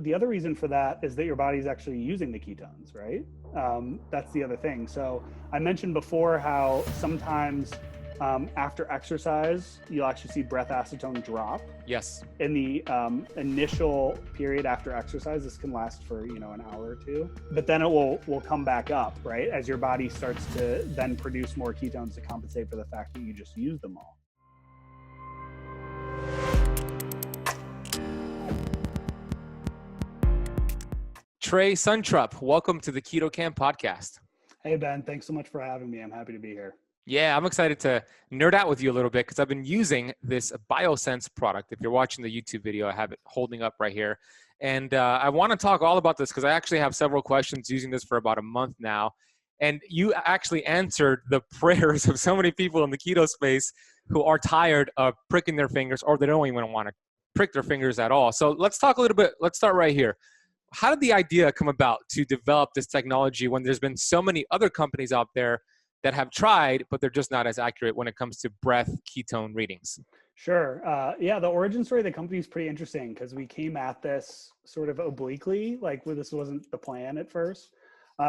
The other reason for that is that your body's actually using the ketones, right? That's the other thing. So I mentioned before how sometimes after exercise, you'll actually see breath acetone drop. Yes. In the initial period after exercise. This can last for, an hour or two, but then it will come back up, right? As your body starts to then produce more ketones to compensate for the fact that you just used them all. Trey Suntrup, welcome to the Keto Camp podcast. Hey, Ben, thanks so much for having me. I'm happy to be here. Yeah, I'm excited to nerd out with you a little bit because I've been using this BioSense product. If you're watching the YouTube video, I have it holding up right here. And I want to talk all about this because I actually have several questions using this for about a month now. And you actually answered the prayers of so many people in the keto space who are tired of pricking their fingers, or they don't even want to prick their fingers at all. So let's talk a little bit. Let's start right here. How did the idea come about to develop this technology when there's been so many other companies out there that have tried, but they're just not as accurate when it comes to breath ketone readings? Sure. The origin story of the company is pretty interesting because we came at this sort of obliquely, like this wasn't the plan at first.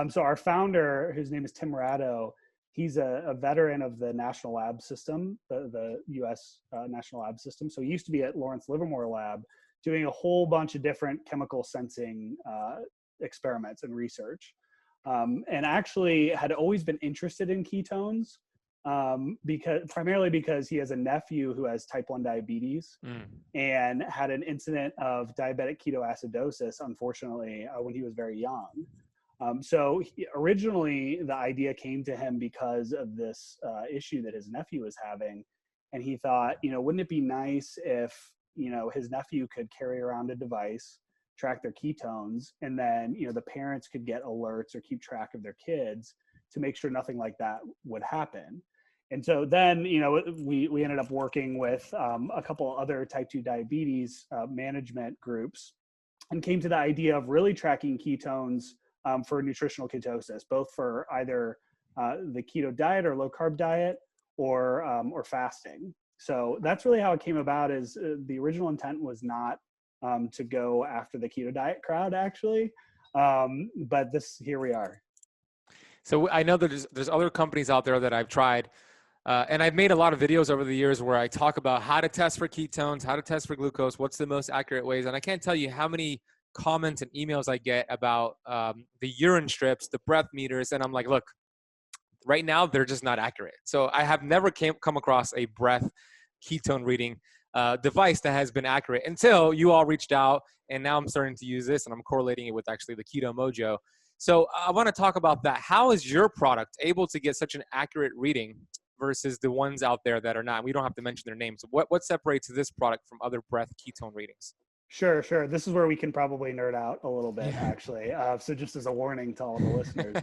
So our founder, whose name is Tim Ratto, he's a veteran of the National Lab System, the U.S. National Lab System. So he used to be at Lawrence Livermore Lab doing a whole bunch of different chemical sensing experiments and research. And actually had always been interested in ketones primarily because he has a nephew who has type 1 diabetes and had an incident of diabetic ketoacidosis, unfortunately, when he was very young. Originally, the idea came to him because of this issue that his nephew was having. And he thought, wouldn't it be nice if, his nephew could carry around a device, track their ketones, and then, the parents could get alerts or keep track of their kids to make sure nothing like that would happen. And so then, we ended up working with a couple other type 2 diabetes management groups and came to the idea of really tracking ketones for nutritional ketosis, both for either the keto diet or low carb diet or fasting. So that's really how it came about. Is the original intent was not to go after the keto diet crowd, actually, but here we are. So I know that there's other companies out there that I've tried, and I've made a lot of videos over the years where I talk about how to test for ketones, how to test for glucose, what's the most accurate ways. And I can't tell you how many comments and emails I get about the urine strips, the breath meters, and I'm like, look, right now they're just not accurate. So I have never come across a breath ketone reading device that has been accurate until you all reached out, and now I'm starting to use this and I'm correlating it with actually the Keto Mojo. So I want to talk about that. How is your product able to get such an accurate reading versus the ones out there that are not? We don't have to mention their names. What separates this product from other breath ketone readings? Sure. This is where we can probably nerd out a little bit, actually. So just as a warning to all the listeners.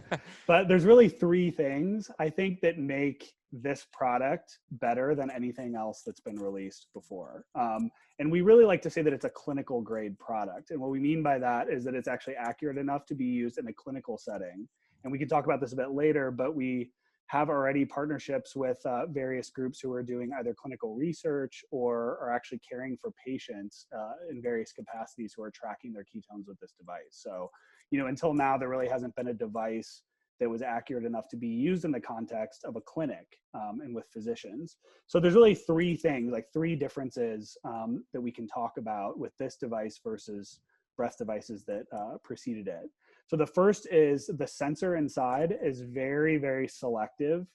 But there's really three things, I think, that make this product better than anything else that's been released before. And we really like to say that it's a clinical grade product. And what we mean by that is that it's actually accurate enough to be used in a clinical setting. And we can talk about this a bit later, but we have already partnerships with various groups who are doing either clinical research or are actually caring for patients in various capacities who are tracking their ketones with this device. So, until now, there really hasn't been a device that was accurate enough to be used in the context of a clinic and with physicians. So there's really three things, like three differences that we can talk about with this device versus breath devices that preceded it. So the first is the sensor inside is very, very selective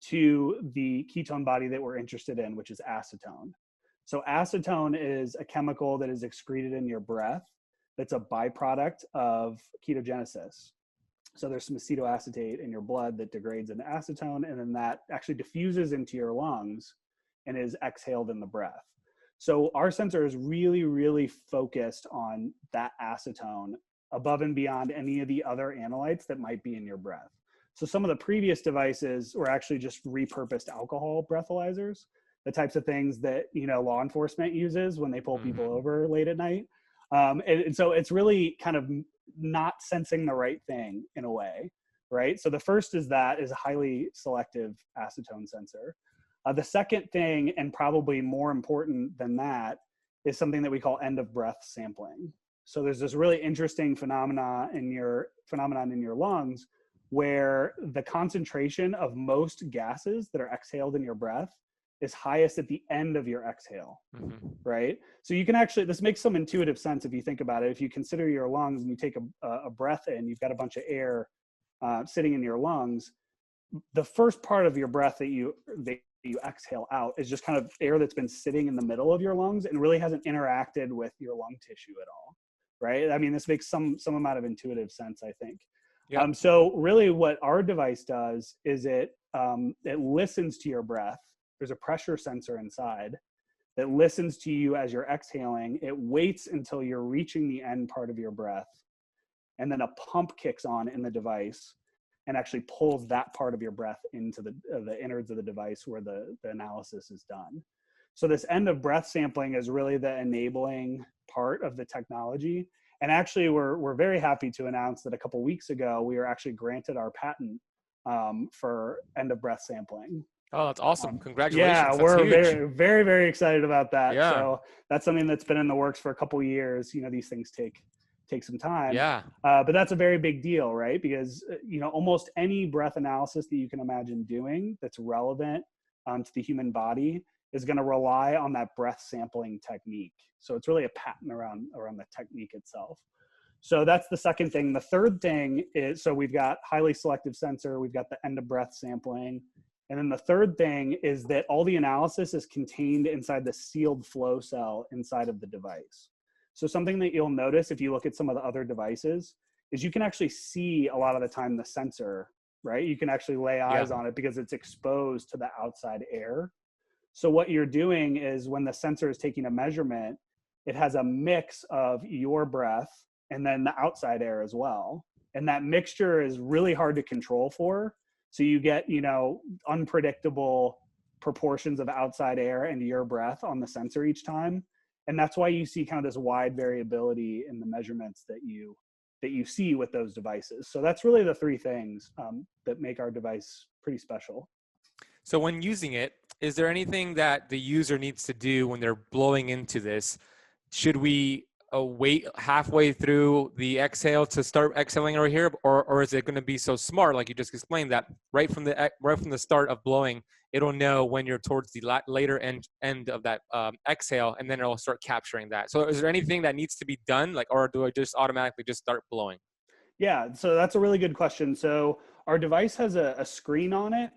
to the ketone body that we're interested in, which is acetone. So acetone is a chemical that is excreted in your breath that's a byproduct of ketogenesis. So there's some acetoacetate in your blood that degrades into acetone, and then that actually diffuses into your lungs and is exhaled in the breath. So our sensor is really, really focused on that acetone above and beyond any of the other analytes that might be in your breath. So some of the previous devices were actually just repurposed alcohol breathalyzers, the types of things that, law enforcement uses when they pull people over late at night. And so it's really kind of not sensing the right thing in a way, right? So the first is a highly selective acetone sensor. The second thing, and probably more important than that, is something that we call end of breath sampling. So there's this really interesting phenomenon in your lungs where the concentration of most gases that are exhaled in your breath is highest at the end of your exhale, right? So you can actually, this makes some intuitive sense if you think about it. If you consider your lungs and you take a breath in, you've got a bunch of air sitting in your lungs. The first part of your breath that you exhale out is just kind of air that's been sitting in the middle of your lungs and really hasn't interacted with your lung tissue at all, right? I mean, this makes some amount of intuitive sense, I think. Yeah. So really what our device does is it listens to your breath. There's a pressure sensor inside that listens to you as you're exhaling. It waits until you're reaching the end part of your breath. And then a pump kicks on in the device and actually pulls that part of your breath into the innards of the device where the analysis is done. So this end of breath sampling is really the enabling part of the technology. And actually, we're very happy to announce that a couple of weeks ago, we were actually granted our patent for end of breath sampling. Oh, that's awesome. Congratulations. Yeah, That's we're huge. very, very excited about that. Yeah. So that's something that's been in the works for a couple of years. You know, these things take some time. Yeah. But that's a very big deal, right? Because, you know, almost any breath analysis that you can imagine doing that's relevant to the human body is going to rely on that breath sampling technique. So it's really a patent around the technique itself. So that's the second thing. The third thing is, so we've got highly selective sensor, we've got the end of breath sampling. And then the third thing is that all the analysis is contained inside the sealed flow cell inside of the device. So something that you'll notice if you look at some of the other devices is you can actually see a lot of the time the sensor, right? You can actually lay eyes on it because it's exposed to the outside air. So what you're doing is when the sensor is taking a measurement, it has a mix of your breath and then the outside air as well. And that mixture is really hard to control for. So you get, you know, unpredictable proportions of outside air and your breath on the sensor each time. And that's why you see kind of this wide variability in the measurements that you see with those devices. So that's really the three things that make our device pretty special. So when using it, is there anything that the user needs to do when they're blowing into this? Should we wait halfway through the exhale to start exhaling over here, or is it going to be so smart, like you just explained, that right from the start of blowing, it'll know when you're towards the later end of that exhale, and then it'll start capturing that? So is there anything that needs to be done, like, or do I just automatically just start blowing? Yeah, so that's a really good question. So our device has a screen on it,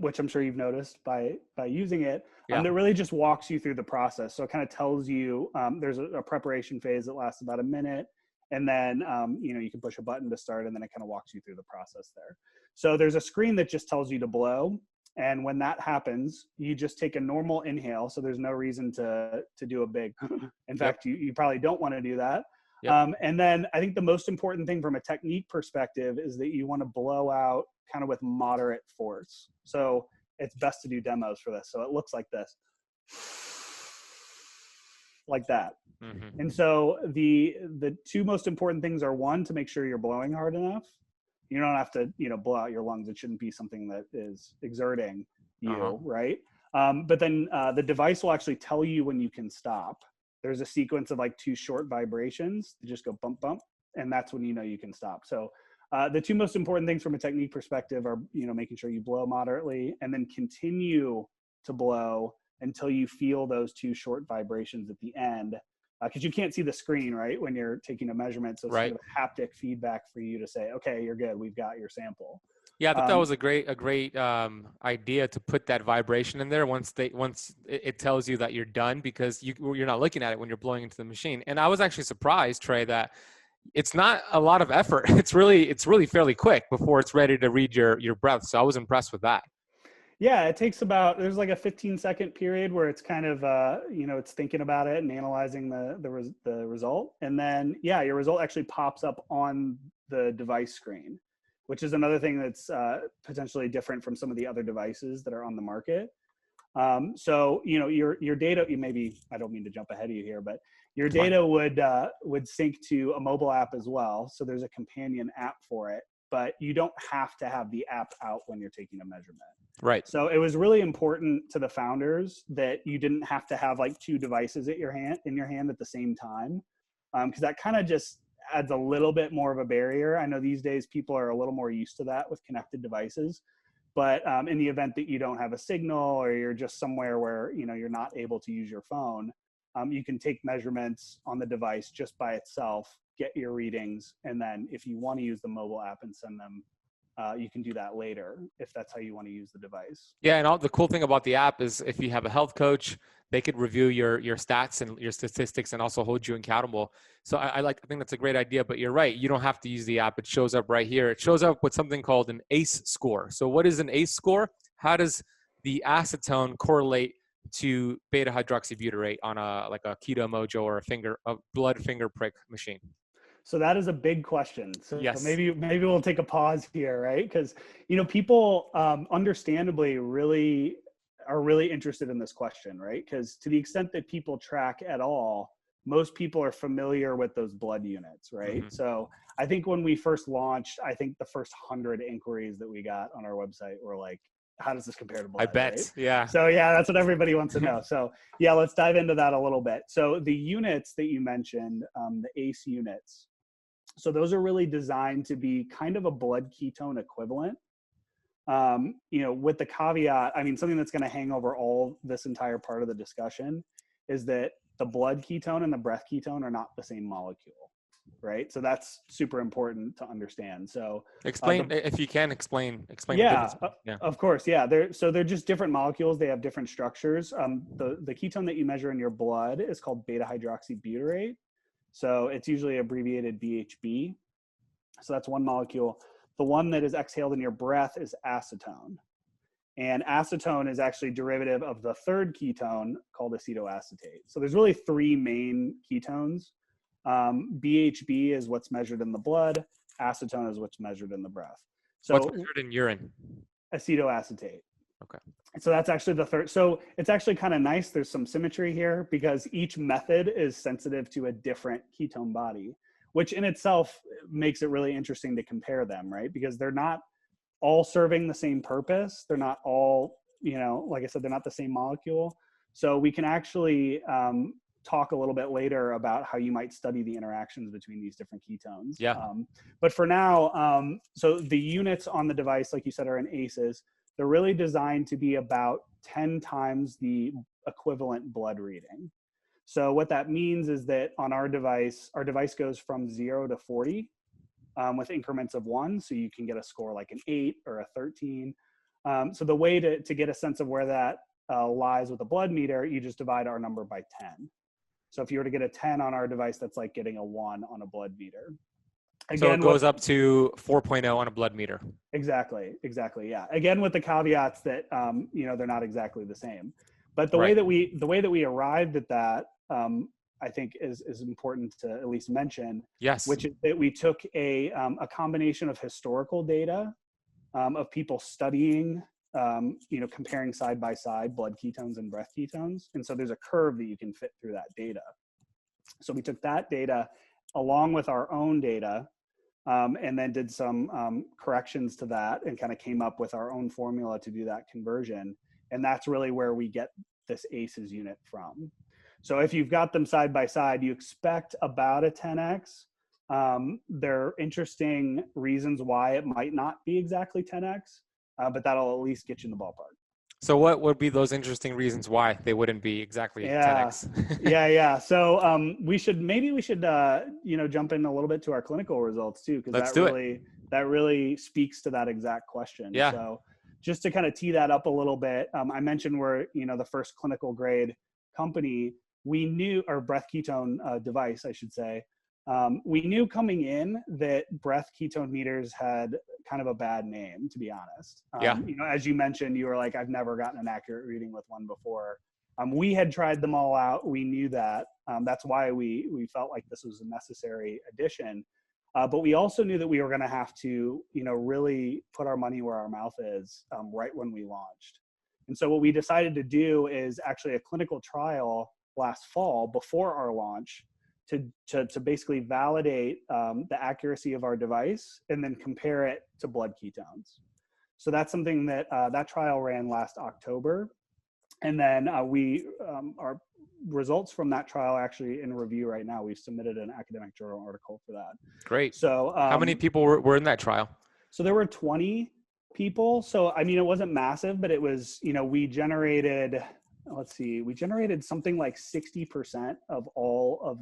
which I'm sure you've noticed by using it, that really just walks you through the process. So it kind of tells you there's a preparation phase that lasts about a minute, and then you know, you can push a button to start, and then it kind of walks you through the process there. So there's a screen that just tells you to blow, and when that happens, you just take a normal inhale. So there's no reason to do a big. In fact, you probably don't want to do that. And then I think the most important thing from a technique perspective is that you want to blow out kind of with moderate force. So it's best to do demos for this. So it looks like this, like that. Mm-hmm. And so the two most important things are, one, to make sure you're blowing hard enough. You don't have to, you know, blow out your lungs. It shouldn't be something that is exerting you, right? But then the device will actually tell you when you can stop. There's a sequence of like 2 short vibrations that just go bump, bump, and that's when you know you can stop. So the two most important things from a technique perspective are, you know, making sure you blow moderately and then continue to blow until you feel those 2 short vibrations at the end. Because you can't see the screen, right, when you're taking a measurement. So it's sort of haptic feedback for you to say, okay, you're good, we've got your sample. Yeah, I thought that was a great idea to put that vibration in there once it tells you that you're done, because you're not looking at it when you're blowing into the machine. And I was actually surprised, Trey, that it's not a lot of effort. It's really fairly quick before it's ready to read your breath. So I was impressed with that. Yeah, it takes there's like a 15-second period where it's kind of, you know, it's thinking about it and analyzing the result. And then, yeah, your result actually pops up on the device screen, which is another thing that's potentially different from some of the other devices that are on the market. So, you know, your data, I don't mean to jump ahead of you here, but your data would sync to a mobile app as well. So there's a companion app for it, but you don't have to have the app out when you're taking a measurement. Right. So it was really important to the founders that you didn't have to have like 2 devices in your hand at the same time. because that kind of just adds a little bit more of a barrier. I know these days people are a little more used to that with connected devices, but in the event that you don't have a signal or you're just somewhere where, you know, you're not able to use your phone, you can take measurements on the device just by itself, get your readings, and then if you want to use the mobile app and send them, you can do that later if that's how you want to use the device. Yeah, and the cool thing about the app is if you have a health coach, they could review your stats and your statistics and also hold you accountable. So I think that's a great idea, but you're right. You don't have to use the app. It shows up right here. It shows up with something called an ACE score. So what is an ACE score? How does the acetone correlate to beta hydroxybutyrate on a keto mojo or a blood finger prick machine? So that is a big question. So Yes. maybe we'll take a pause here, right? Because, you know, people understandably are really interested in this question, right? Because to the extent that people track at all, most people are familiar with those blood units, right? Mm-hmm. So I think when we first launched, I think the first 100 inquiries that we got on our website were like, how does this compare to blood? I bet. Right? Yeah. So yeah, that's what everybody wants to know. So yeah, let's dive into that a little bit. So the units that you mentioned, the ACE units, so those are really designed to be kind of a blood ketone equivalent. You know, with the caveat, I mean, something that's going to hang over all this entire part of the discussion is that the blood ketone and the breath ketone are not the same molecule, right? So that's super important to understand. So explain if you can explain yeah, the difference. Yeah, of course. Yeah, they're just different molecules. They have different structures. The ketone that you measure in your blood is called beta hydroxybutyrate. So it's usually abbreviated BHB. So that's one molecule. The one that is exhaled in your breath is acetone. And acetone is actually derivative of the third ketone called acetoacetate. So there's really three main ketones. BHB is what's measured in the blood. Acetone is what's measured in the breath. So what's measured in urine? Acetoacetate. Okay. So that's actually the third. So it's actually kind of nice. There's some symmetry here because each method is sensitive to a different ketone body, which in itself makes it really interesting to compare them, right? Because they're not all serving the same purpose. They're not all, you know, like I said, they're not the same molecule. So we can actually talk a little bit later about how you might study the interactions between these different ketones. Yeah. But for now, so the units on the device, like you said, are in ACEs. They're really designed to be about 10 times the equivalent blood reading. So what that means is that on our device goes from 0 to 40 with increments of 1. So you can get a score like an 8 or a 13. So the way to get a sense of where that lies with a blood meter, you just divide our number by 10. So if you were to get a 10 on our device, that's like getting a 1 on a blood meter. Again, so it goes up to 4.0 on a blood meter. Exactly. Yeah. Again, with the caveats that you know, they're not exactly the same. But the Right. way that we arrived at that, I think is important to at least mention. Yes. Which is that we took a combination of historical data of people studying, you know, comparing side by side blood ketones and breath ketones, and so there's a curve that you can fit through that data. So we took that data along with our own data. And then did some corrections to that and kind of came up with our own formula to do that conversion. And that's really where we get this ACEs unit from. So if you've got them side by side, you expect about a 10x. There are interesting reasons why it might not be exactly 10x, but that'll at least get you in the ballpark. So what would be those interesting reasons why they wouldn't be exactly 10x? Yeah. So we should you know, jump in a little bit to our clinical results too, because that really speaks to that exact question. Yeah. So just to kind of tee that up a little bit, I mentioned we're, you know, the first clinical grade company. We knew our breath ketone device, I should say. We knew coming in that breath ketone meters had kind of a bad name, to be honest. Yeah. You know, as you mentioned, you were like, I've never gotten an accurate reading with one before. We had tried them all out. We knew that. That's why we felt like this was a necessary addition. But we also knew that we were going to have to, you know, really put our money where our mouth is right when we launched. And so what we decided to do is actually a clinical trial last fall before our launch to basically validate the accuracy of our device and then compare it to blood ketones. So that's something that that trial ran last October. And then we are results from that trial are actually in review right now. We've submitted an academic journal article for that. Great. So how many people were in that trial? So there were 20 people. So, I mean, it wasn't massive, but it was, we generated, we generated something like 60% of all of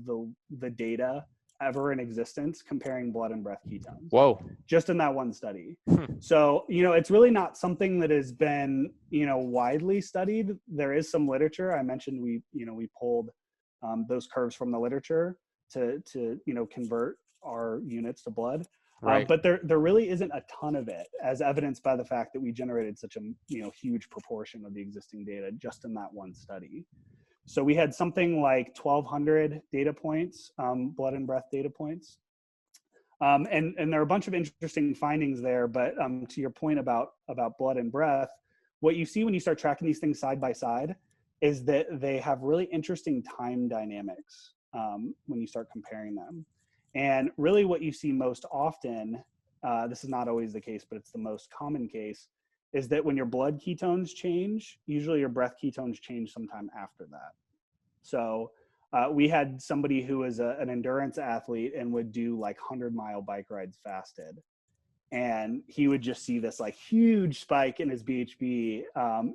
the data ever in existence comparing blood and breath ketones. Whoa. Just in that one study. So, it's really not something that has been, widely studied. There is some literature. I mentioned we pulled those curves from the literature to convert our units to blood. Right. But there really isn't a ton of it, as evidenced by the fact that we generated such a huge proportion of the existing data just in that one study. So we had something like 1,200 data points, blood and breath data points. And there are a bunch of interesting findings there, but to your point about blood and breath, what you see when you start tracking these things side by side is that they have really interesting time dynamics when you start comparing them. And really what you see most often, this is not always the case, but it's the most common case, is that when your blood ketones change, usually your breath ketones change sometime after that. So we had somebody who was an endurance athlete and would do like 100-mile bike rides fasted. And he would just see this like huge spike in his BHB,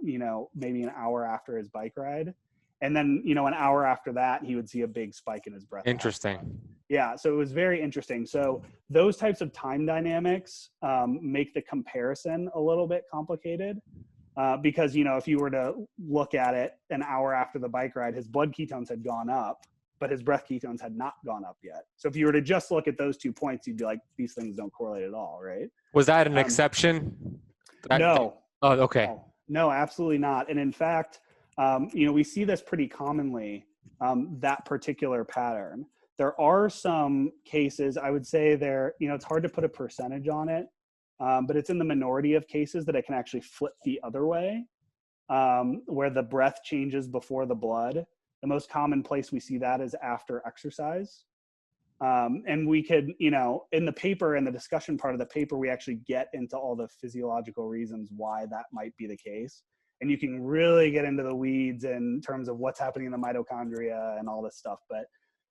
maybe an hour after his bike ride. And then, an hour after that, he would see a big spike in his breath. Interesting. Yeah, so it was very interesting. So those types of time dynamics make the comparison a little bit complicated because, if you were to look at it an hour after the bike ride, his blood ketones had gone up, but his breath ketones had not gone up yet. So if you were to just look at those 2 points, you'd be like, these things don't correlate at all, right? Was that an exception? No. Oh, okay. No, absolutely not. And in fact, we see this pretty commonly, that particular pattern. There are some cases, I would say it's hard to put a percentage on it, but it's in the minority of cases that it can actually flip the other way, where the breath changes before the blood. The most common place we see that is after exercise. And we could, in the paper, in the discussion part of the paper, we actually get into all the physiological reasons why that might be the case. And you can really get into the weeds in terms of what's happening in the mitochondria and all this stuff. But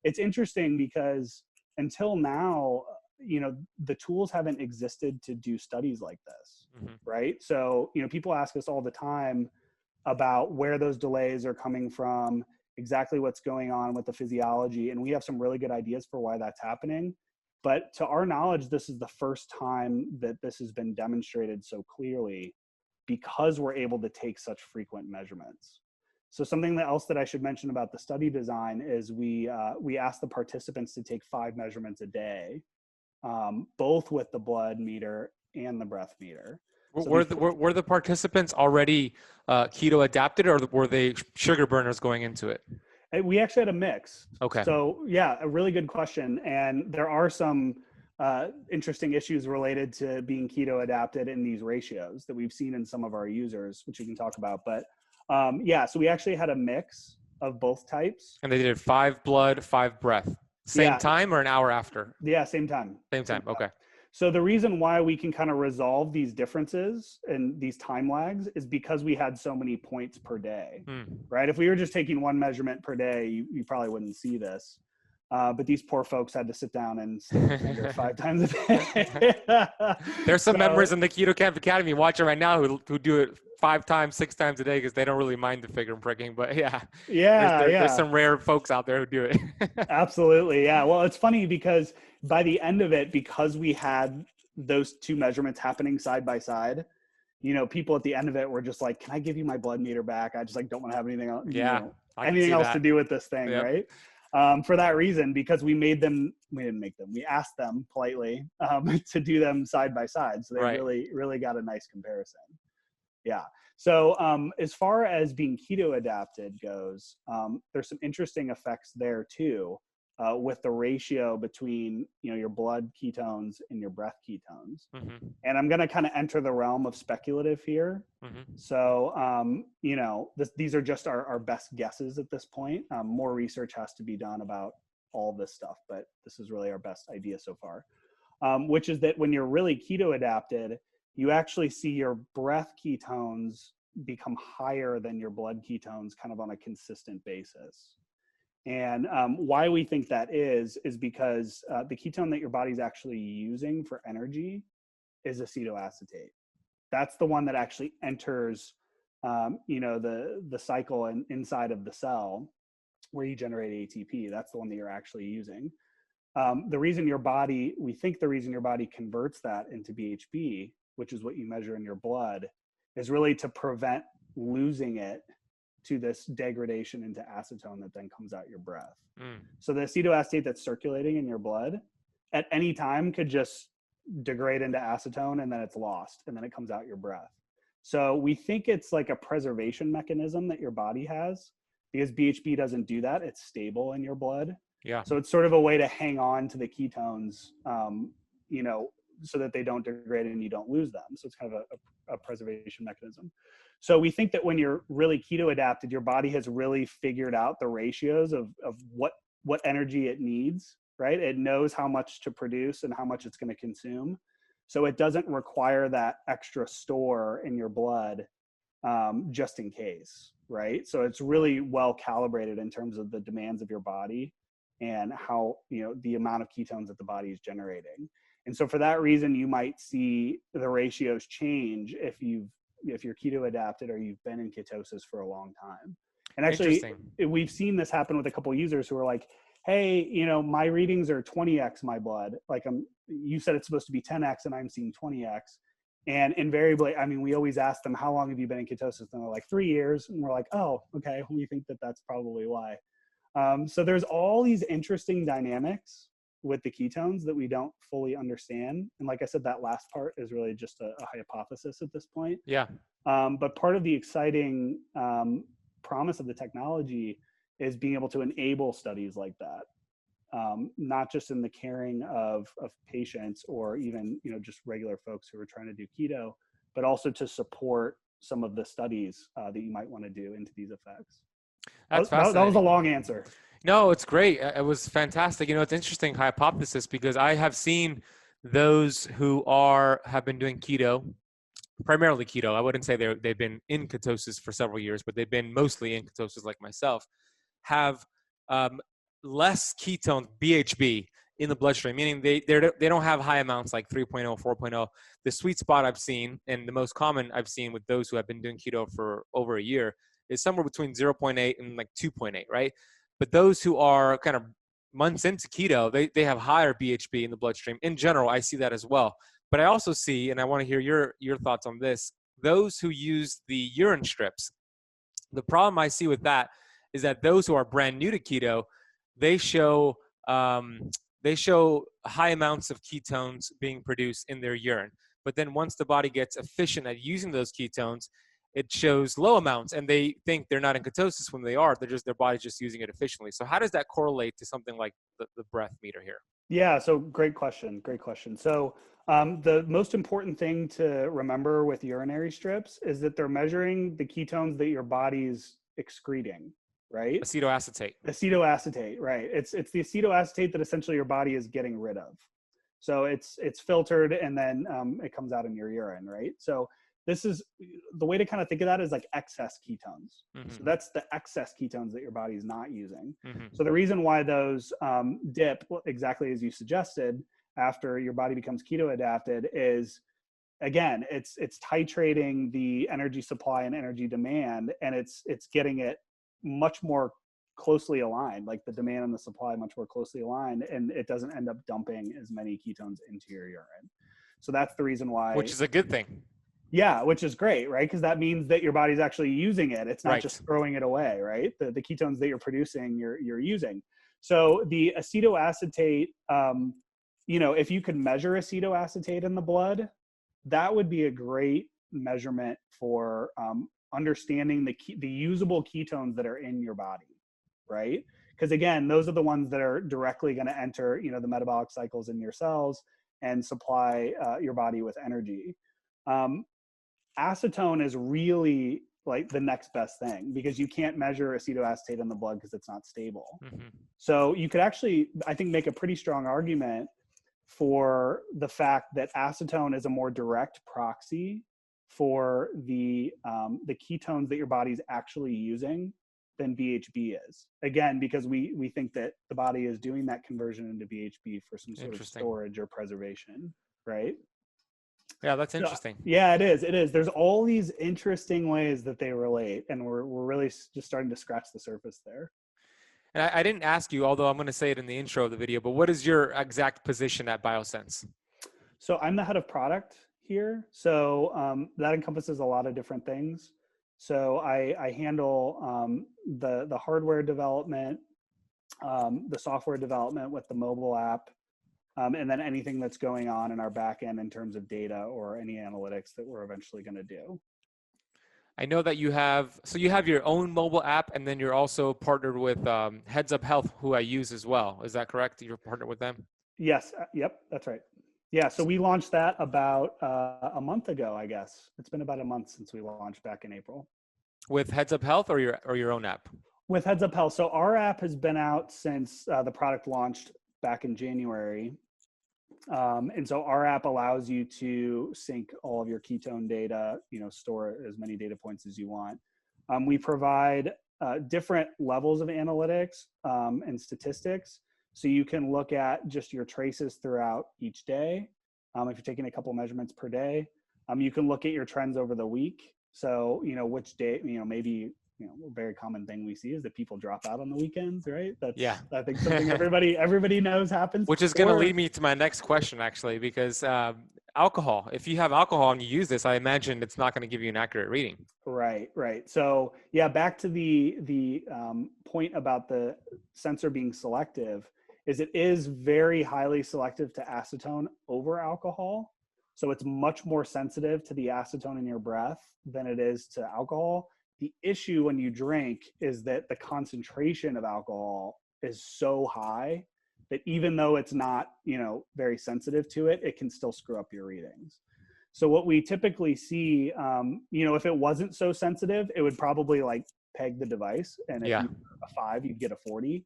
it's interesting because until now, the tools haven't existed to do studies like this, right? So, people ask us all the time about where those delays are coming from, exactly what's going on with the physiology. And we have some really good ideas for why that's happening. But to our knowledge, this is the first time that this has been demonstrated so clearly because we're able to take such frequent measurements. So something else that I should mention about the study design is we asked the participants to take 5 measurements a day, both with the blood meter and the breath meter. So were the participants already keto adapted, or were they sugar burners going into it? We actually had a mix. Okay. So yeah, a really good question. And there are some interesting issues related to being keto adapted in these ratios that we've seen in some of our users, which we can talk about. But so we actually had a mix of both types. And they did 5 blood, 5 breath. Same time or an hour after? Yeah, same time. Same time. Okay. So the reason why we can kind of resolve these differences and these time lags is because we had so many points per day, right? If we were just taking 1 measurement per day, you probably wouldn't see this. But these poor folks had to sit down and stick 5 times a day. There's some members in the Keto Camp Academy watching right now who do it 5 times, 6 times a day because they don't really mind the finger pricking. But there's some rare folks out there who do it. Absolutely, yeah. Well, it's funny because by the end of it, because we had those 2 measurements happening side by side, people at the end of it were just like, "Can I give you my blood meter back? I just don't want to have anything else, anything else to do with this thing," right? For that reason, because we asked them politely to do them side by side. So they really got a nice comparison. Yeah. So as far as being keto adapted goes, there's some interesting effects there too, with the ratio between, your blood ketones and your breath ketones. And I'm going to kind of enter the realm of speculative here. So, these are just our best guesses at this point. More research has to be done about all this stuff, but this is really our best idea so far, which is that when you're really keto adapted, you actually see your breath ketones become higher than your blood ketones kind of on a consistent basis. And why we think that is because the ketone that your body's actually using for energy is acetoacetate. That's the one that actually enters, the cycle and inside of the cell where you generate ATP. That's the one that you're actually using. We think the reason your body converts that into BHB, which is what you measure in your blood, is really to prevent losing it to this degradation into acetone that then comes out your breath. So the acetoacetate that's circulating in your blood at any time could just degrade into acetone, and then it's lost, and then it comes out your breath. So we think it's like a preservation mechanism that your body has, because BHB doesn't do that. It's stable in your blood. Yeah. So it's sort of a way to hang on to the ketones, so that they don't degrade and you don't lose them. So it's kind of a preservation mechanism. So we think that when you're really keto adapted, your body has really figured out the ratios of what energy it needs, right? It knows how much to produce and how much it's going to consume. So it doesn't require that extra store in your blood just in case, right? So it's really well calibrated in terms of the demands of your body and how, the amount of ketones that the body is generating. And so for that reason, you might see the ratios change if you're keto adapted or you've been in ketosis for a long time. And actually, we've seen this happen with a couple of users who are like, hey, my readings are 20x my blood. Like you said it's supposed to be 10x and I'm seeing 20x. And invariably, we always ask them, how long have you been in ketosis? And they're like 3 years. And we're like, oh, okay. We think that that's probably why. So there's all these interesting dynamics with the ketones that we don't fully understand. And like I said, that last part is really just a hypothesis at this point. Yeah. But part of the exciting promise of the technology is being able to enable studies like that, not just in the caring of patients or even, just regular folks who are trying to do keto, but also to support some of the studies that you might want to do into these effects. That's fascinating. That was a long answer. No, it's great. It was fantastic. It's interesting hypothesis, because I have seen those who have been doing keto, primarily keto. I wouldn't say they've been in ketosis for several years, but they've been mostly in ketosis like myself, have less ketone, BHB, in the bloodstream, meaning they don't have high amounts like 3.0, 4.0. The sweet spot I've seen, and the most common I've seen with those who have been doing keto for over a year, is somewhere between 0.8 and like 2.8, right? But those who are kind of months into keto, they have higher BHB in the bloodstream. In general, I see that as well. But I also see, and I want to hear your thoughts on this, those who use the urine strips. The problem I see with that is that those who are brand new to keto, they show high amounts of ketones being produced in their urine. But then once the body gets efficient at using those ketones, it shows low amounts, and they think they're not in ketosis when they are. Their body's just using it efficiently. So how does that correlate to something like the breath meter here? Yeah, so great question. So the most important thing to remember with urinary strips is that they're measuring the ketones that your body's excreting, right? Acetoacetate, right. It's the acetoacetate that essentially your body is getting rid of. So it's filtered, and then it comes out in your urine, right? So this is the way to kind of think of that is like excess ketones. Mm-hmm. So that's the excess ketones that your body is not using. Mm-hmm. So the reason why those dip, exactly as you suggested, after your body becomes keto adapted is, again, it's titrating the energy supply and energy demand, and it's getting it much more closely aligned, like the demand and the supply much more closely aligned, and it doesn't end up dumping as many ketones into your urine. So that's the reason why. Which is a good thing. Yeah, which is great, right? Because that means that your body's actually using it. It's not just throwing it away, right? The ketones that you're producing, you're using. So the acetoacetate, if you could measure acetoacetate in the blood, that would be a great measurement for understanding the usable ketones that are in your body, right? Because again, those are the ones that are directly going to enter, the metabolic cycles in your cells and supply your body with energy. Acetone is really like the next best thing, because you can't measure acetoacetate in the blood because it's not stable. Mm-hmm. So you could actually, I think, make a pretty strong argument for the fact that acetone is a more direct proxy for the ketones that your body's actually using than BHB is. Again, because we think that the body is doing that conversion into BHB for some sort of storage or preservation, right? Yeah, that's So, interesting. yeah, it is. It is. There's all these interesting ways that they relate, and we're really just starting to scratch the surface there. And I didn't ask you, although I'm going to say it in the intro of the video, but what is your exact position at BioSense? So I'm the head of product here. So that encompasses a lot of different things. So I handle the hardware development, the software development with the mobile app, and then anything that's going on in our back end in terms of data or any analytics that we're eventually going to do. I know that you have your own mobile app, and then you're also partnered with Heads Up Health, who I use as well. Is that correct? You're partnered with them? Yes. Yep. That's right. Yeah. So we launched that about a month ago, I guess. It's been about a month since we launched back in April. With Heads Up Health or your own app? With Heads Up Health. So our app has been out since the product launched back in January. And so our app allows you to sync all of your ketone data, store as many data points as you want. We provide different levels of analytics and statistics. So you can look at just your traces throughout each day. If you're taking a couple measurements per day, you can look at your trends over the week. So, which day, maybe, a very common thing we see is that people drop out on the weekends, right? That's, yeah. I think something everybody knows happens. Which is going to lead me to my next question, actually, because alcohol, if you have alcohol and you use this, I imagine it's not going to give you an accurate reading. Right. So yeah, back to the point about the sensor being selective, is it is very highly selective to acetone over alcohol. So it's much more sensitive to the acetone in your breath than it is to alcohol. The issue when you drink is that the concentration of alcohol is so high that even though it's not, very sensitive to it, it can still screw up your readings. So what we typically see, if it wasn't so sensitive, it would probably like peg the device. And if you were a 5, you'd get a 40.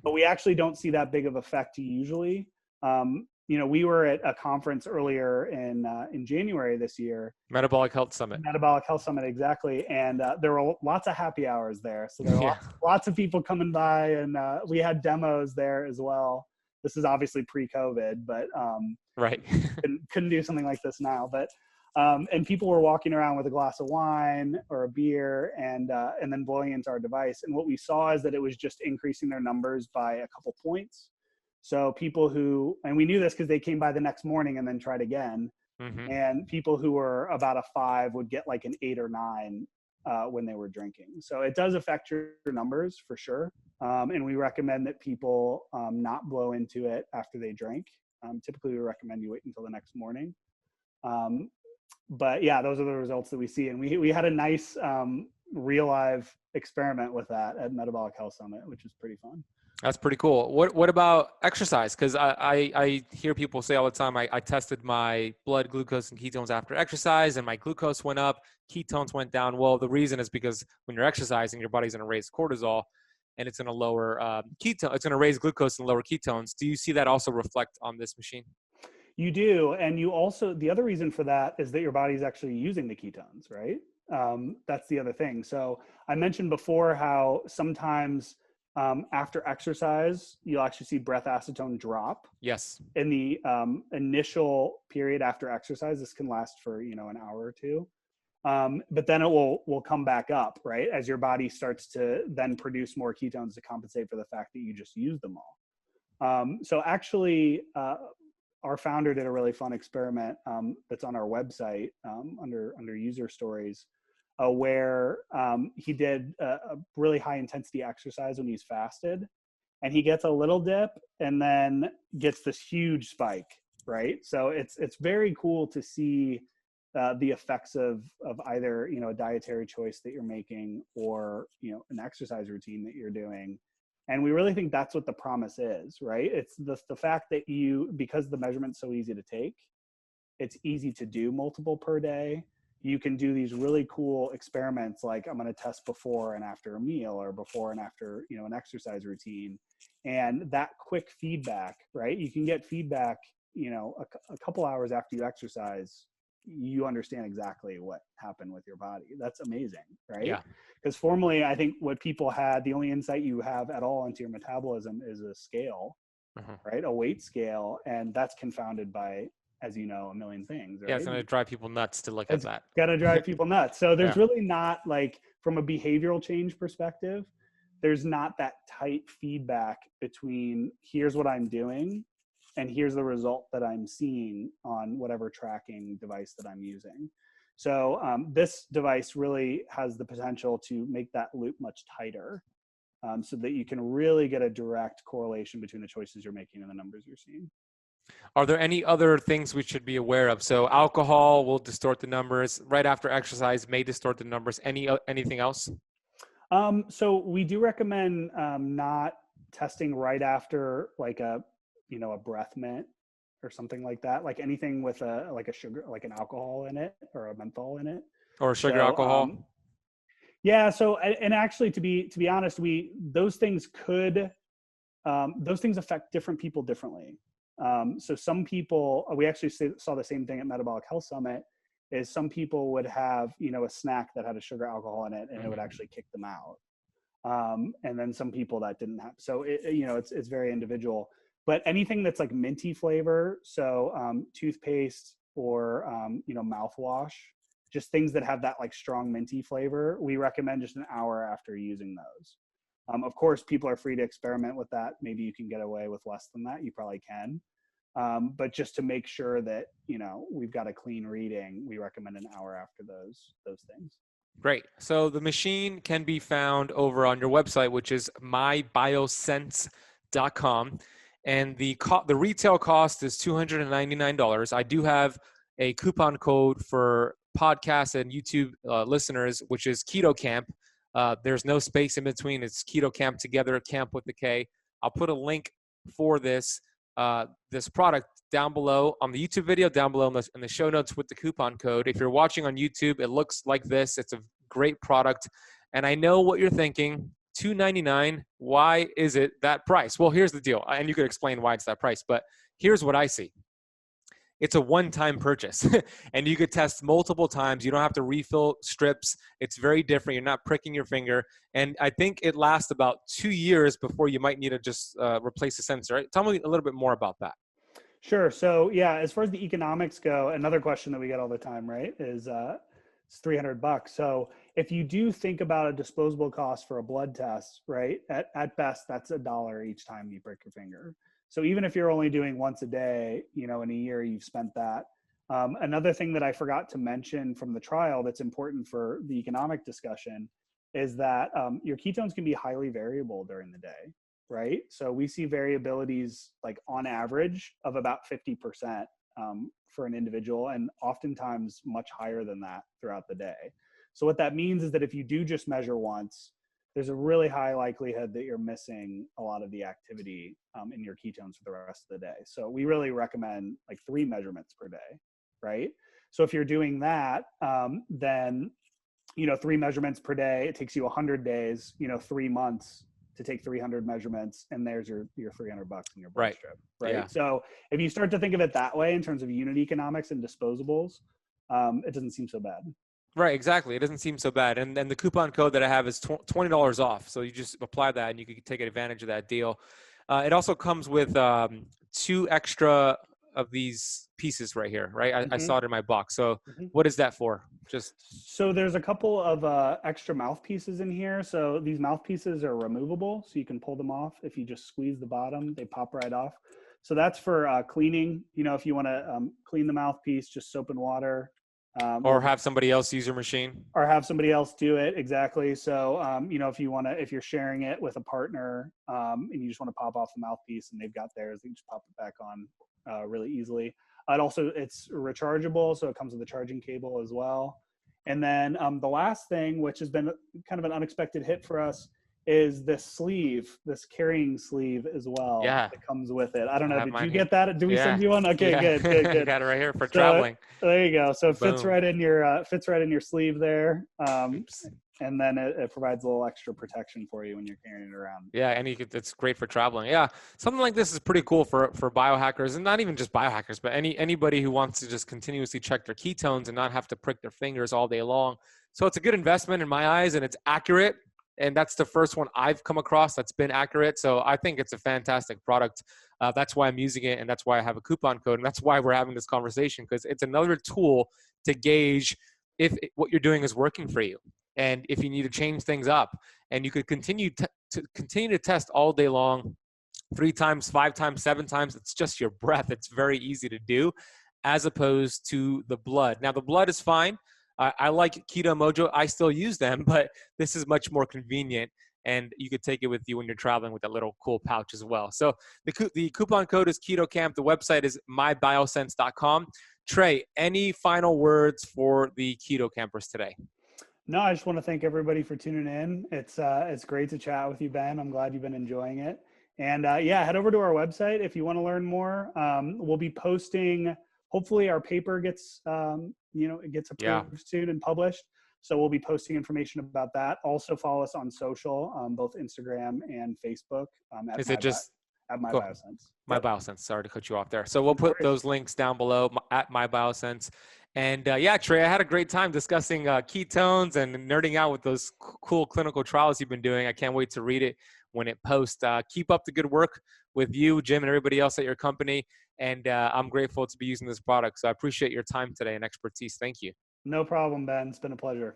But we actually don't see that big of effect usually. We were at a conference earlier in January this year. Metabolic Health Summit, exactly. And there were lots of happy hours there. So there were lots of people coming by, and we had demos there as well. This is obviously pre-COVID, but right. couldn't do something like this now. But and people were walking around with a glass of wine or a beer and then blowing into our device. And what we saw is that it was just increasing their numbers by a couple points. So people and we knew this because they came by the next morning and then tried again. Mm-hmm. And people who were about a 5 would get like an 8 or 9 when they were drinking. So it does affect your numbers for sure. And we recommend that people not blow into it after they drink. Typically, we recommend you wait until the next morning. But yeah, those are the results that we see. And we had a nice real live experiment with that at Metabolic Health Summit, which is pretty fun. That's pretty cool. What about exercise? Because I hear people say all the time, I tested my blood glucose and ketones after exercise, and my glucose went up, ketones went down. Well, the reason is because when you're exercising, your body's going to raise cortisol, and it's going to lower ketone. It's going to raise glucose and lower ketones. Do you see that also reflect on this machine? You do, and you also, the other reason for that is that your body's actually using the ketones, right? That's the other thing. So I mentioned before how sometimes after exercise, you'll actually see breath acetone drop. Yes. In the initial period after exercise, this can last for, an hour or two. But then it will come back up, right? As your body starts to then produce more ketones to compensate for the fact that you just used them all. So actually, our founder did a really fun experiment that's on our website under user stories, where he did a really high intensity exercise when he's fasted, and he gets a little dip and then gets this huge spike, right? So it's very cool to see the effects of either, a dietary choice that you're making or, an exercise routine that you're doing. And we really think that's what the promise is, right? It's the fact that because the measurement's so easy to take, it's easy to do multiple per day. You can do these really cool experiments, like I'm going to test before and after a meal or before and after, an exercise routine. And that quick feedback, right? You can get feedback, a couple hours after you exercise you understand exactly what happened with your body. That's amazing, right? Yeah. Because formerly, I think what people had, the only insight you have at all into your metabolism is a scale, right? A weight scale. And that's confounded by, as you know, a million things, right? Yeah, it's going to drive people nuts to look at that. It's got to drive people nuts. So there's Yeah. really not, like, from a behavioral change perspective, there's not that tight feedback between here's what I'm doing and here's the result that I'm seeing on whatever tracking device that I'm using. So this device really has the potential to make that loop much tighter, so that you can really get a direct correlation between the choices you're making and the numbers you're seeing. Are there any other things we should be aware of? So alcohol will distort the numbers. Right after exercise may distort the numbers. Anything else? So we do recommend not testing right after, like, a breath mint or something like that, like anything with a sugar, like an alcohol in it or a menthol in it, Or sugar alcohol? Yeah. So, and actually, to be honest, those things affect different people differently. So some people, we actually saw the same thing at Metabolic Health Summit, is some people would have, a snack that had a sugar alcohol in it and it would actually kick them out. And then some people that didn't have, so it's very individual. But anything that's like minty flavor, so toothpaste or mouthwash, just things that have that like strong minty flavor, we recommend just an hour after using those. Of course, people are free to experiment with that. Maybe you can get away with less than that. You probably can. But just to make sure that we've got a clean reading, we recommend an hour after those things. Great. So the machine can be found over on your website, which is mybiosense.com. And the retail cost is $299. I do have a coupon code for podcast and YouTube listeners, which is Keto Camp. There's no space in between. It's Keto Camp together, camp with the K. I'll put a link for this product down below on the YouTube video, down below in the show notes with the coupon code. If you're watching on YouTube, it looks like this. It's a great product. And I know what you're thinking. $299. Why is it that price? Well, here's the deal. And you could explain why it's that price, but here's what I see. It's a one-time purchase and you could test multiple times. You don't have to refill strips. It's very different. You're not pricking your finger. And I think it lasts about 2 years before you might need to just replace the sensor. Right? Tell me a little bit more about that. Sure. So yeah, as far as the economics go, another question that we get all the time, right, is it's $300. So if you do think about a disposable cost for a blood test, right, at best, that's $1 each time you prick your finger. So even if you're only doing once a day, in a year, you've spent that. Another thing that I forgot to mention from the trial that's important for the economic discussion is that your ketones can be highly variable during the day, right? So we see variabilities like on average of about 50% for an individual, and oftentimes much higher than that throughout the day. So what that means is that if you do just measure once, there's a really high likelihood that you're missing a lot of the activity in your ketones for the rest of the day. So we really recommend like 3 measurements per day, right? So if you're doing that, then 3 measurements per day, it takes you 100 days, 3 months to take 300 measurements, and there's your $300 in your blood strip, right? Yeah. So if you start to think of it that way in terms of unit economics and disposables, it doesn't seem so bad. Right, exactly. It doesn't seem so bad. And the coupon code that I have is $20 off. So you just apply that and you can take advantage of that deal. It also comes with 2 extra of these pieces right here, right? I saw it in my box. So what is that for? So there's a couple of extra mouthpieces in here. So these mouthpieces are removable, so you can pull them off. If you just squeeze the bottom, they pop right off. So that's for cleaning. If you want to clean the mouthpiece, just soap and water. Or have somebody else use your machine. Or have somebody else do it. Exactly. So, if you're sharing it with a partner and you just want to pop off the mouthpiece and they've got theirs, they can just pop it back on really easily. It's rechargeable, so it comes with a charging cable as well. And then the last thing, which has been kind of an unexpected hit for us, is this carrying sleeve as well. Yeah. That comes with it. I don't know. Did you get here. that? Did we send you one? Okay, yeah. Good. Got it right here for traveling. There you go. So it Boom. fits right in your sleeve there. and then it provides a little extra protection for you when you're carrying it around. Yeah, and it's great for traveling. Yeah, something like this is pretty cool for biohackers, and not even just biohackers, but anybody who wants to just continuously check their ketones and not have to prick their fingers all day long. So it's a good investment in my eyes, and it's accurate. And that's the first one I've come across that's been accurate. So I think it's a fantastic product. That's why I'm using it, and that's why I have a coupon code, and that's why we're having this conversation, because it's another tool to gauge if what you're doing is working for you, and if you need to change things up. And you could continue to test all day long, 3 times, 5 times, 7 times. It's just your breath. It's very easy to do, as opposed to the blood. Now the blood is fine. I like Keto Mojo. I still use them, but this is much more convenient, and you could take it with you when you're traveling with that little cool pouch as well. So the coupon code is KetoCamp. The website is mybiosense.com. Trey, any final words for the Keto Campers today? No, I just want to thank everybody for tuning in. It's great to chat with you, Ben. I'm glad you've been enjoying it. And yeah, head over to our website if you want to learn more. We'll be posting. Hopefully, our paper gets it gets approved soon and published. So we'll be posting information about that. Also, follow us on social, both Instagram and Facebook. Is it just at MyBioSense? MyBioSense. Sorry to cut you off there. So we'll put those links down below at MyBioSense. And yeah, Trey, I had a great time discussing ketones and nerding out with those cool clinical trials you've been doing. I can't wait to read it when it posts. Keep up the good work with you, Jim, and everybody else at your company. And I'm grateful to be using this product. So I appreciate your time today and expertise. Thank you. No problem, Ben. It's been a pleasure.